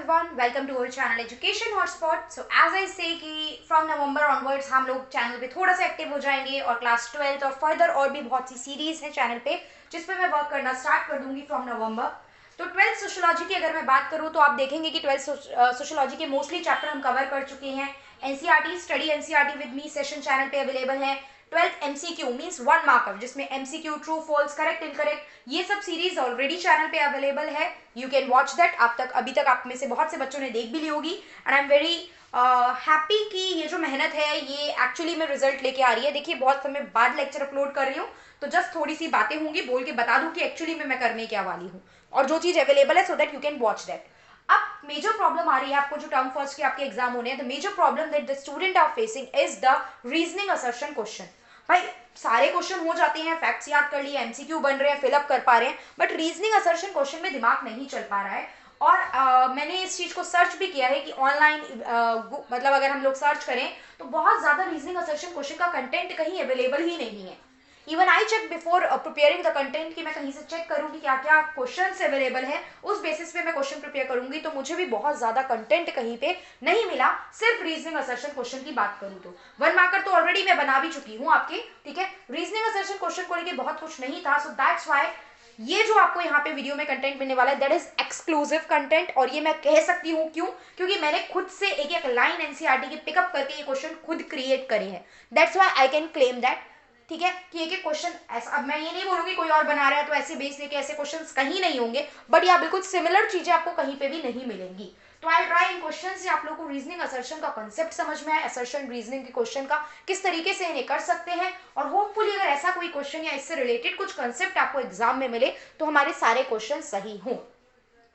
everyone, welcome to our channel Education Hotspot. So as I say कि from November onwards हम लोग channel पे थोड़ा सा एक्टिव हो जाएंगे और क्लास 12th और फर्दर और भी बहुत सी सीरीज है चैनल पे जिस पे मैं वर्क करना स्टार्ट कर दूंगी फ्रॉम नवंबर. तो 12th सोशियोलॉजी की अगर मैं बात करूँ तो आप देखेंगे कि 12th सोशियोलॉजी के मोस्टली चैप्टर हम कवर कर चुके हैं. NCERT study NCERT with me session channel पे अवेलेबल है. 12th MCQ मीन्स 1 मार्कर जिसमें MCQ true false correct incorrect ये सब सीरीज ऑलरेडी चैनल पे अवेलेबल है. You can watch that. अभी तक आप में से बहुत से बच्चों ने देख भी ली होगी and I am very happy कि ये जो मेहनत है ये एक्चुअली में रिजल्ट लेके आ रही है. देखिए बहुत समय बाद लेक्चर अपलोड कर रही हूँ तो जस्ट थोड़ी सी बातें होंगी बोल के बता दूं कि एक्चुअली में मैं करने क्या वाली हूँ और जो चीज़ अवेलेबल है so that you can watch that. अब मेजर प्रॉब्लम आ रही है आपको जो टर्म फर्स्ट के आपके एग्जाम होने हैं. The major problem that the student are facing is the reasoning assertion question. भाई सारे क्वेश्चन हो जाते हैं, फैक्ट्स याद कर लिए, एमसीक्यू बन रहे हैं, फिलअप कर पा रहे हैं, बट रीजनिंग असर्शन क्वेश्चन में दिमाग नहीं चल पा रहा है. और मैंने इस चीज को सर्च भी किया है कि ऑनलाइन मतलब अगर हम लोग सर्च करें तो बहुत ज्यादा रीजनिंग असर्शन क्वेश्चन का कंटेंट कहीं अवेलेबल ही नहीं है. Even I check before preparing the content कि मैं कहीं से चेक करूँ कि क्या क्या क्वेश्चन अवेलेबल है, उस बेसिस पे मैं क्वेश्चन प्रिपेयर करूंगी. तो मुझे भी बहुत ज्यादा कंटेंट कहीं पे नहीं मिला. सिर्फ रीजनिंग असर्शन क्वेश्चन की बात करूँ तो 1 मार्कर तो ऑलरेडी मैं बना भी चुकी हूँ आपके. ठीक है, रीजनिंग असर्शन क्वेश्चन को लेकर बहुत कुछ नहीं था. सो दैट्स वाई ये जो आपको यहाँ पे वीडियो में कंटेंट मिलने वाला है दैट इज एक्सक्लूसिव कंटेंट. और ये मैं कह सकती हूँ क्यों, क्योंकि मैंने खुद से एक एक लाइन एनसीईआरटी की पिकअप करके ये क्वेश्चन खुद क्रिएट करे हैं. That's why I can claim that. ठीक है कि एक एक क्वेश्चन ऐसा, अब मैं ये नहीं बोलूंगी कोई और बना रहा है तो ऐसे बेस लेके ऐसे क्वेश्चंस कहीं नहीं होंगे, बट या बिल्कुल सिमिलर चीजें आपको कहीं पे भी नहीं मिलेंगी. तो आई ट्राई इन क्वेश्चन से आप लोगों को रीजनिंग असर्शन का कंसेप्ट समझ में आए, असर्शन रीजनिंग के क्वेश्चन का किस तरीके से इन्हें कर सकते हैं, और होपफुली अगर ऐसा कोई क्वेश्चन या इससे रिलेटेड कुछ कंसेप्ट आपको एग्जाम में मिले तो हमारे सारे क्वेश्चन सही हों.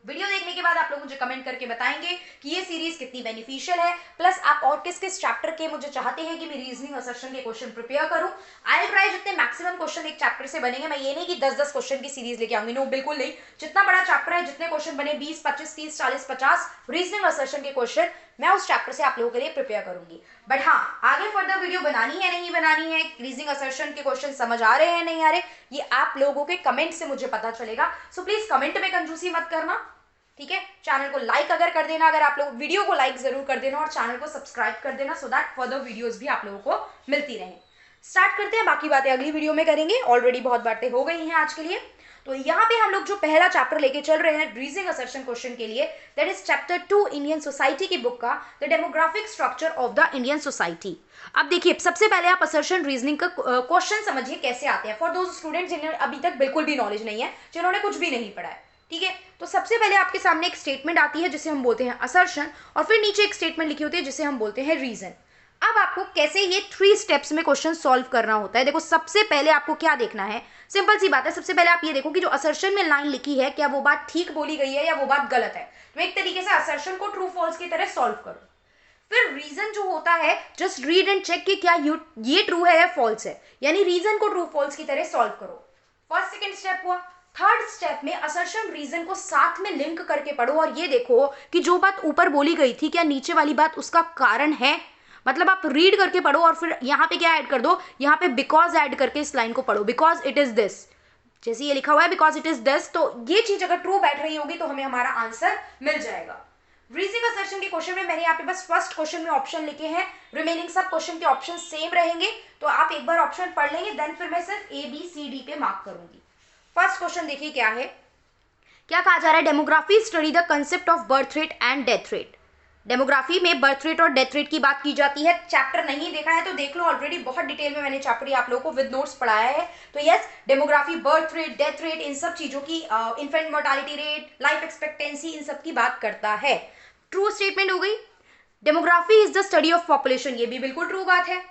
वीडियो देखने के बाद आप लोग मुझे कमेंट करके बताएंगे कि ये सीरीज कितनी बेनिफिशियल है, प्लस आप और किस किस चैप्टर के मुझे चाहते हैं कि मैं रीजनिंग असर्शन के क्वेश्चन प्रिपेयर करूं. आई ट्राई जितने मैक्सिमम क्वेश्चन एक चैप्टर से बनेंगे. मैं ये नहीं कि 10-10 क्वेश्चन की सीरीज लेके आऊंगी, नो बिल्कुल नहीं. जितना बड़ा चैप्टर है जितने क्वेश्चन बने 20, 25, 30, 40, 50 रीजनिंग असर्शन के क्वेश्चन मैं उस चैप्टर से आप लोगों के लिए प्रिपेयर करूंगी. बट हाँ, आगे फर्दर वीडियो बनानी है नहीं बनानी है, रीजनिंग असर्शन के क्वेश्चन समझ आ रहे हैं नहीं आ रहे, ये आप लोगों के कमेंट से मुझे पता चलेगा. सो प्लीज कमेंट में कंजूसी मत करना. ठीक है, चैनल को लाइक अगर कर देना, अगर आप लोग वीडियो को लाइक जरूर कर देना और चैनल को सब्सक्राइब कर देना सो दैट फर्दर वीडियोस भी आप लोगों को मिलती रहें. स्टार्ट करते हैं, बाकी बातें अगली वीडियो में करेंगे. ऑलरेडी बहुत बातें हो गई हैं आज के लिए. तो यहाँ पे हम लोग जो पहला चैप्टर लेके चल रहे हैं रीजनिंग असर्शन क्वेश्चन के लिए that is chapter 2 Indian society की बुक का the demographic structure of the Indian society. अब देखिए सबसे पहले आप असर्शन रीजनिंग का क्वेश्चन समझिए कैसे आते हैं फॉर दोज स्टूडेंट्स जिन्हें अभी तक बिल्कुल भी नॉलेज नहीं है, जिन्होंने कुछ भी नहीं पढ़ा है. ठीक है, तो सबसे पहले आपके सामने एक स्टेटमेंट आती है जिसे हम बोलते हैं असर्शन, और फिर नीचे एक स्टेटमेंट लिखी होती है जिसे हम बोलते हैं रीजन. अब आपको कैसे ये 3 स्टेप्स में क्वेश्चन सॉल्व करना होता है. देखो सबसे पहले आपको क्या देखना है, सिंपल सी बात है. सबसे पहले आप ये देखो कि जो असर्शन में लाइन लिखी है क्या वो बात ठीक बोली गई है या वो बात गलत है. तो एक तरीके से असर्शन को ट्रू फॉल्स की तरह सॉल्व करो. फिर रीजन जो होता है जस्ट रीड एंड चेक कि क्या ये ट्रू है या फॉल्स है, यानी रीजन को ट्रू फॉल्स की तरह सॉल्व करो. फर्स्ट सेकेंड स्टेप हुआ. थर्ड स्टेप में असर्शन रीजन को साथ में लिंक करके पढ़ो और ये देखो कि जो बात ऊपर बोली गई थी क्या नीचे वाली बात उसका कारण है. मतलब आप रीड करके पढ़ो और फिर यहाँ पे क्या ऐड कर दो, यहाँ पे बिकॉज ऐड करके इस लाइन को पढ़ो. बिकॉज इट इज दिस, जैसे ये लिखा हुआ है बिकॉज इट इज दिस, तो ये चीज अगर ट्रू बैठ रही होगी तो हमें हमारा आंसर मिल जाएगा. रीजनिंग असर्शन के क्वेश्चन में मैंने यहाँ पे बस फर्स्ट क्वेश्चन में ऑप्शन लिखे हैं, रिमेनिंग सब क्वेश्चन के ऑप्शन सेम रहेंगे. तो आप एक बार ऑप्शन पढ़ लेंगे देन फिर मैं सिर्फ ABCD पे मार्क करूंगी. फर्स्ट क्वेश्चन देखिए क्या है, क्या कहा जा रहा है, demography study the concept of birth rate and death rate. Demography में बर्थ रेट और डेथ रेट की बात की जाती है. चैप्टर नहीं देखा है तो देख लो, ऑलरेडी बहुत डिटेल में मैंने चैप्टर आप लोगों को विद नोट्स पढ़ाया है. तो yes, demography birth rate, death rate, इन सब चीजों की, infant mortality rate, life expectancy, इन सब की बात करता है. ट्रू स्टेटमेंट हो गई. Demography is the study of population, ये भी बिल्कुल ट्रू बात है.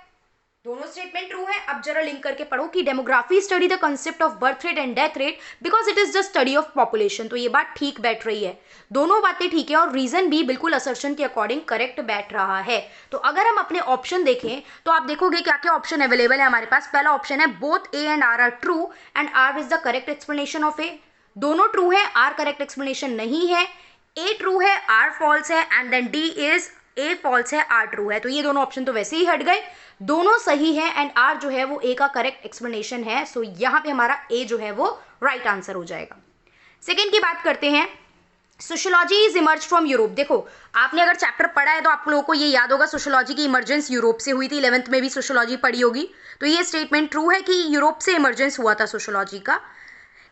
दोनों स्टेटमेंट ट्रू है. अब जरा लिंक करके पढ़ो कि demography study the concept of birth rate and death rate because it is the study of population. तो ये बात ठीक बैठ रही है, दोनों बातें ठीक है और रीजन भी बिल्कुल असर्शन के अकॉर्डिंग करेक्ट बैठ रहा है. तो अगर हम अपने ऑप्शन देखें तो आप देखोगे क्या क्या ऑप्शन अवेलेबल है हमारे पास. पहला ऑप्शन है both A and R are true and R is the correct explanation of A. दोनों ट्रू है, R करेक्ट एक्सप्लेनेशन नहीं है. A ट्रू है, R फॉल्स है, and then D is A false है, R ट्रू है. तो ये दोनों ऑप्शन तो वैसे ही हट गए, दोनों सही है एंड R जो है वो A का करेक्ट एक्सप्लेनेशन है. सो यहाँ पे हमारा A जो है वो राइट आंसर हो जाएगा. सेकेंड की बात करते हैं. Sociology is emerge from Europe. देखो आपने अगर चैप्टर पढ़ा है तो आप लोगों को ये याद होगा सोशियोलॉजी की इमर्जेंस यूरोप से हुई थी, 11th में भी सोशियोलॉजी पढ़ी होगी। तो ये स्टेटमेंट ट्रू है कि यूरोप से इमर्जेंस हुआ था सोशियोलॉजी का।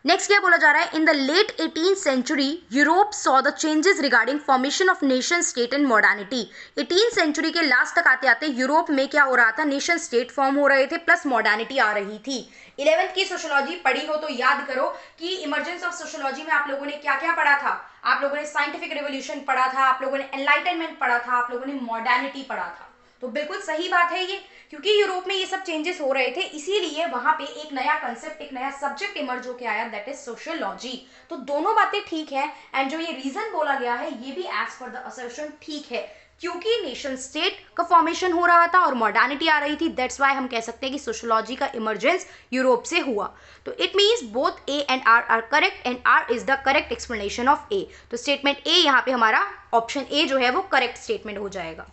नेक्स्ट क्या बोला जा रहा है, in the late 18th century Europe saw the changes regarding formation of nation state and modernity. 18th century के लास्ट तक आते आते यूरोप में क्या हो रहा था, नेशन स्टेट फॉर्म हो रहे थे प्लस मॉडर्निटी आ रही थी। 11th की सोशियोलॉजी पढ़ी हो तो याद करो कि इमरजेंस ऑफ सोशियोलॉजी में आप लोगों ने क्या क्या पढ़ा था। आप लोगों ने साइंटिफिक रिवोल्यूशन पढ़ा था, आप लोगों ने एनलाइटनमेंट पढ़ा था, आप लोगों ने मॉडर्निटी पढ़ा था। तो बिल्कुल सही बात है ये, क्योंकि यूरोप में ये सब चेंजेस हो रहे थे, इसीलिए वहां पे एक नया कंसेप्ट, एक नया सब्जेक्ट इमर्ज होकर आया, दैट इज सोशियोलॉजी। तो दोनों बातें ठीक है, एंड जो ये रीजन बोला गया है ये भी एज पर द असर्शन ठीक है, क्योंकि नेशन स्टेट का फॉर्मेशन हो रहा था और मॉडर्निटी आ रही थी। दैट्स वाई हम कह सकते हैं कि सोशियोलॉजी का इमर्जेंस यूरोप से हुआ। तो it means both A and R correct, and R is the correct explanation of A. तो स्टेटमेंट ए यहाँ पे हमारा ऑप्शन ए जो है वो करेक्ट स्टेटमेंट हो जाएगा।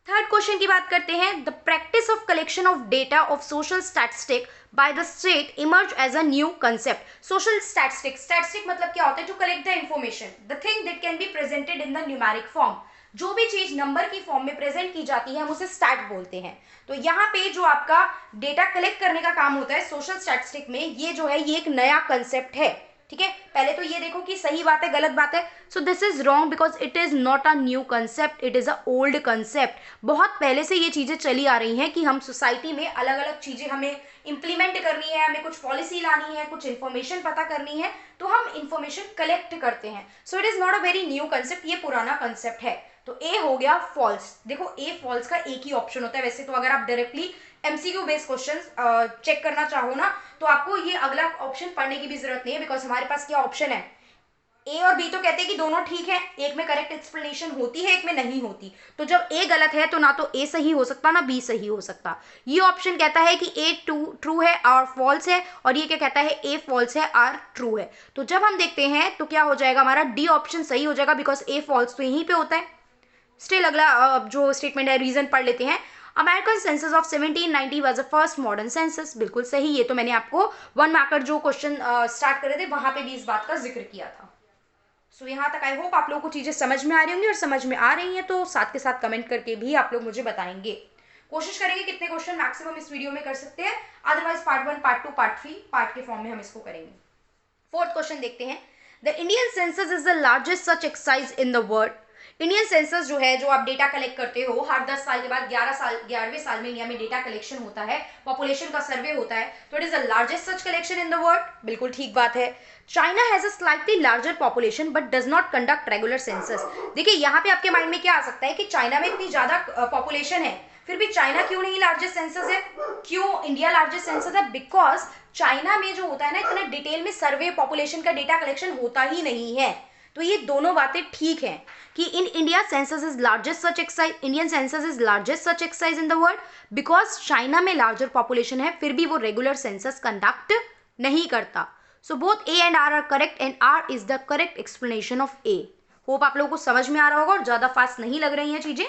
थर्ड क्वेश्चन की बात करते हैं, the practice of collection of data of social statistic by the state emerge as a new concept. Social statistic, statistic मतलब क्या होता है, to collect the information, the thing that can be presented in the numeric form. जो भी चीज number की form में present की जाती है हम उसे स्टैट बोलते हैं। तो यहाँ पे जो आपका डेटा कलेक्ट करने का काम होता है सोशल स्टैटिस्टिक में, ये जो है ये एक नया कंसेप्ट है। ठीक है, पहले तो ये देखो कि सही बात है गलत बात है। So this is wrong because it is not a new concept, it is a old concept. बहुत पहले से ये चीजें चली आ रही हैं कि हम सोसाइटी में अलग अलग चीजें हमें इंप्लीमेंट करनी है, हमें कुछ पॉलिसी लानी है, कुछ इन्फॉर्मेशन पता करनी है, तो हम इंफॉर्मेशन कलेक्ट करते हैं। So it is not a very new concept, ये पुराना कंसेप्ट है। तो ए हो गया फॉल्स। देखो ए फॉल्स का एक ही ऑप्शन होता है, वैसे तो अगर आप directly MCQ based question check करना चाहो ना तो आपको ये अगला ऑप्शन पढ़ने की भी जरूरत नहीं है, बिकॉज हमारे पास क्या ऑप्शन है, ए और बी तो कहते हैं कि दोनों ठीक है, एक में करेक्ट एक्सप्लेनेशन होती है एक में नहीं होती। तो जब ए गलत है तो ना तो ए सही हो सकता ना बी सही हो सकता। ये ऑप्शन कहता है कि ए ट्रू है आर फॉल्स है, और ये क्या कहता है ए फॉल्स है आर ट्रू है। तो जब हम देखते हैं तो क्या हो जाएगा, हमारा डी ऑप्शन सही हो जाएगा, बिकॉज ए फॉल्स तो यहीं पे होता है। स्टिल अगला जो स्टेटमेंट है रीजन पढ़ लेते हैं। American census of 1790 was the first modern census. बिल्कुल सही, ये तो मैंने आपको वन मार्कर जो क्वेश्चन स्टार्ट करे थे वहां पे भी इस बात का जिक्र किया था। सो यहाँ तक आई होप आप लोगों को चीजें समझ में आ रही होंगी, और समझ में आ रही हैं तो साथ के साथ कमेंट करके भी आप लोग मुझे बताएंगे। कोशिश करेंगे कितने क्वेश्चन मैक्सिमम इस वीडियो में कर सकते हैं, otherwise part 1 part 2 part 3 part के फॉर्म में हम इसको करेंगे। फोर्थ क्वेश्चन देखते हैं, the Indian census is the largest such exercise in the world. Indian census जो है, जो आप डेटा कलेक्ट करते हो हर 10 साल के बाद, 11वें साल में इंडिया में डेटा कलेक्शन होता है, पॉपुलेशन का सर्वे होता है, तो it is the largest such collection in the world. बिल्कुल ठीक बात है। China has a slightly larger population but does not conduct regular census. देखिए यहाँ पे आपके माइंड में क्या आ सकता है कि चाइना में इतनी ज्यादा पॉपुलेशन है, फिर भी चाइना क्यों नहीं लार्जेस्ट सेंसस है, क्यों इंडिया लार्जेस्ट सेंसस है? बिकॉज चाइना में जो होता है ना, इतना डिटेल में सर्वे पॉपुलेशन का डेटा कलेक्शन होता ही नहीं है। तो ये दोनों बातें ठीक हैं कि in India census is largest such exercise, Indian census is largest such exercise in the world, because China में लार्जर पॉपुलेशन है फिर भी वो रेगुलर सेंसस कंडक्ट नहीं करता। So both A and R correct, and R is the correct explanation of A. Hope आप लोगों को समझ में आ रहा होगा और ज्यादा फास्ट नहीं लग रही हैं चीजें।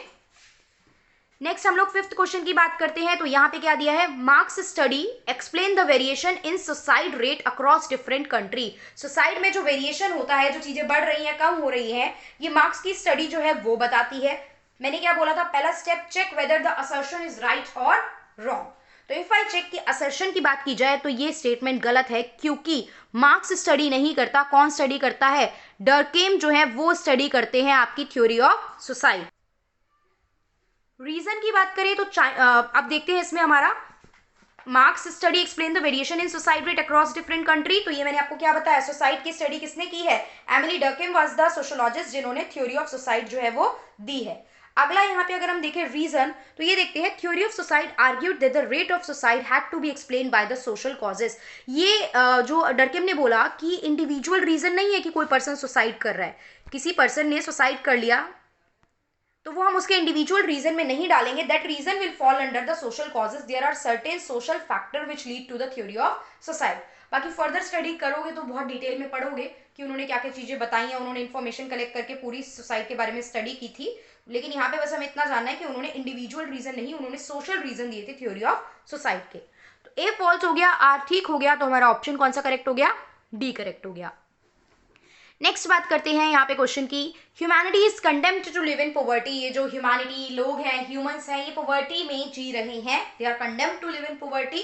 नेक्स्ट हम लोग फिफ्थ क्वेश्चन की बात करते हैं। तो यहाँ पे क्या दिया है, marks study explain the variation in suicide rate across different country. Suicide में जो वेरिएशन होता है, जो चीजें बढ़ रही हैं कम हो रही हैं, ये मार्क्स की स्टडी जो है वो बताती है। मैंने क्या बोला था, पहला step check whether the assertion is right और रॉन्ग। तो इफ आई चेक की असर्शन की बात की जाए तो ये स्टेटमेंट गलत है, क्योंकि मार्क्स स्टडी नहीं करता। कौन स्टडी करता है, डर्केम जो है वो स्टडी करते हैं आपकी थ्योरी ऑफ सुसाइड। रीजन की बात करें तो अब देखते हैं इसमें हमारा marks study explain the variation in suicide rate across different country. तो ये मैंने आपको क्या बताया, सुसाइड की स्टडी किसने की है, एमिली डर्केम वाज द सोशियोलॉजिस्ट जिन्होंने थ्योरी ऑफ सुसाइड जो है वो दी है। अगला यहाँ पे अगर हम देखें रीजन, तो ये देखते हैं theory of suicide argued that the rate of suicide had to be explain by the social causes. ये जो डर्केम ने बोला कि इंडिविजुअल रीजन नहीं है कि कोई पर्सन सुसाइड कर रहा है, किसी पर्सन ने सुसाइड कर लिया तो वो हम उसके इंडिविजुअल रीजन में नहीं डालेंगे, that reason will fall under the social causes, there are certain social factor which lead to the theory of suicide. बाकी फर्दर स्टडी करोगे तो बहुत डिटेल में पढ़ोगे कि उन्होंने क्या क्या चीजें बताई हैं, उन्होंने इन्फॉर्मेशन कलेक्ट करके पूरी सुसाइड के बारे में स्टडी की थी। लेकिन यहाँ पे बस हमें इतना जानना है कि उन्होंने इंडिविजुअल रीजन नहीं, उन्होंने सोशल रीजन दिए थे थ्योरी ऑफ सुसाइड के। तो ए फॉल्स हो गया, आर ठीक हो गया, तो हमारा ऑप्शन कौन सा करेक्ट हो गया, डी करेक्ट हो गया। नेक्स्ट बात करते हैं यहाँ पे क्वेश्चन की, humanity is condemned to live in poverty. ये जो ह्यूमैनिटी लोग हैं, ह्यूमंस हैं, ये पॉवर्टी में जी रहे हैं, they are condemned to live in poverty.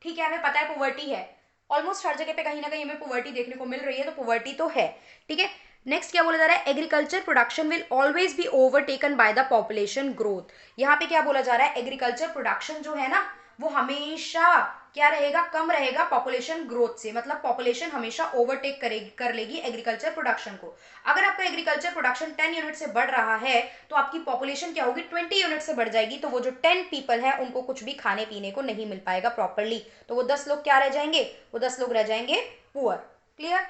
ठीक है, हमें पता है पॉवर्टी है, ऑलमोस्ट हर जगह पे कहीं ना कहीं हमें पॉवर्टी देखने को मिल रही है, तो पॉवर्टी तो है। ठीक है, नेक्स्ट क्या बोला जा रहा है, agriculture production will always be overtaken by the population growth. यहाँ पे क्या बोला जा रहा है, एग्रीकल्चर प्रोडक्शन जो है ना वो हमेशा क्या रहेगा, कम रहेगा पॉपुलेशन ग्रोथ से, मतलब पॉपुलेशन हमेशा ओवरटेक कर लेगी एग्रीकल्चर प्रोडक्शन को। अगर आपका एग्रीकल्चर प्रोडक्शन 10 यूनिट से बढ़ रहा है तो आपकी पॉपुलेशन क्या होगी, 20 यूनिट से बढ़ जाएगी, तो वो जो 10 पीपल है उनको कुछ भी खाने पीने को नहीं मिल पाएगा प्रॉपरली, तो वो 10 लोग क्या रह जाएंगे, वो 10 लोग रह जाएंगे पुअर। क्लियर?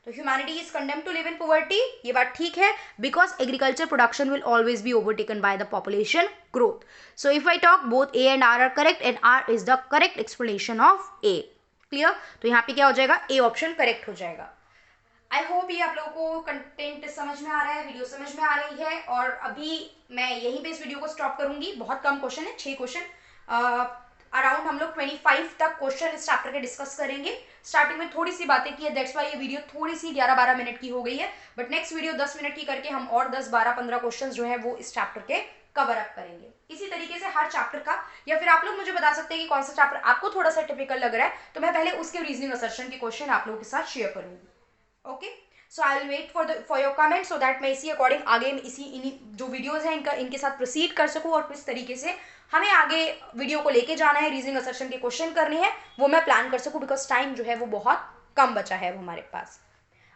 तो humanity is condemned to live in poverty, ये बात ठीक है, because agriculture production will always be overtaken by the population growth. So if I talk, both A and R correct and R is the correct explanation of A. Clear? तो यहाँ पे क्या हो जाएगा, ए ऑप्शन करेक्ट हो जाएगा। I hope ये आप लोगों को कंटेंट समझ में आ रहा है, वीडियो समझ में आ रही है, और अभी मैं यहीं पे इस वीडियो को स्टॉप करूंगी। बहुत कम क्वेश्चन है, 6 क्वेश्चन, अराउंड हम लोग 25 तक क्वेश्चन इस चैप्टर के डिस्कस करेंगे। स्टार्टिंग में थोड़ी सी बातें की है, दैट्स वाई ये वीडियो थोड़ी सी 11-12 मिनट की हो गई है, बट नेक्स्ट वीडियो 10 मिनट की करके हम और 10-12-15 क्वेश्चन जो है वो इस चैप्टर के कवर अप करेंगे। इसी तरीके से हर चैप्टर का, या फिर आप लोग मुझे बता सकते हैं कि कौन सा चैप्टर आपको थोड़ा सा टिपिकल लग रहा है, तो मैं पहले उसके रीजनिंग असर्शन के क्वेश्चन आप लोगों के साथ शेयर करूंगी। Okay, so I will wait for your comment, so that मैं इसी अकॉर्डिंग आगे इसी जो वीडियोज हैं इनके साथ प्रोसीड कर सकूँ, और किस तरीके से हमें आगे वीडियो को लेके जाना है, रीजनिंग असर्शन के क्वेश्चन करने हैं, वो मैं प्लान कर सकूँ, बिकॉज टाइम जो है वो बहुत कम बचा है वो हमारे पास।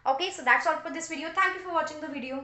Okay, so that's all for this video, thank you for watching the video.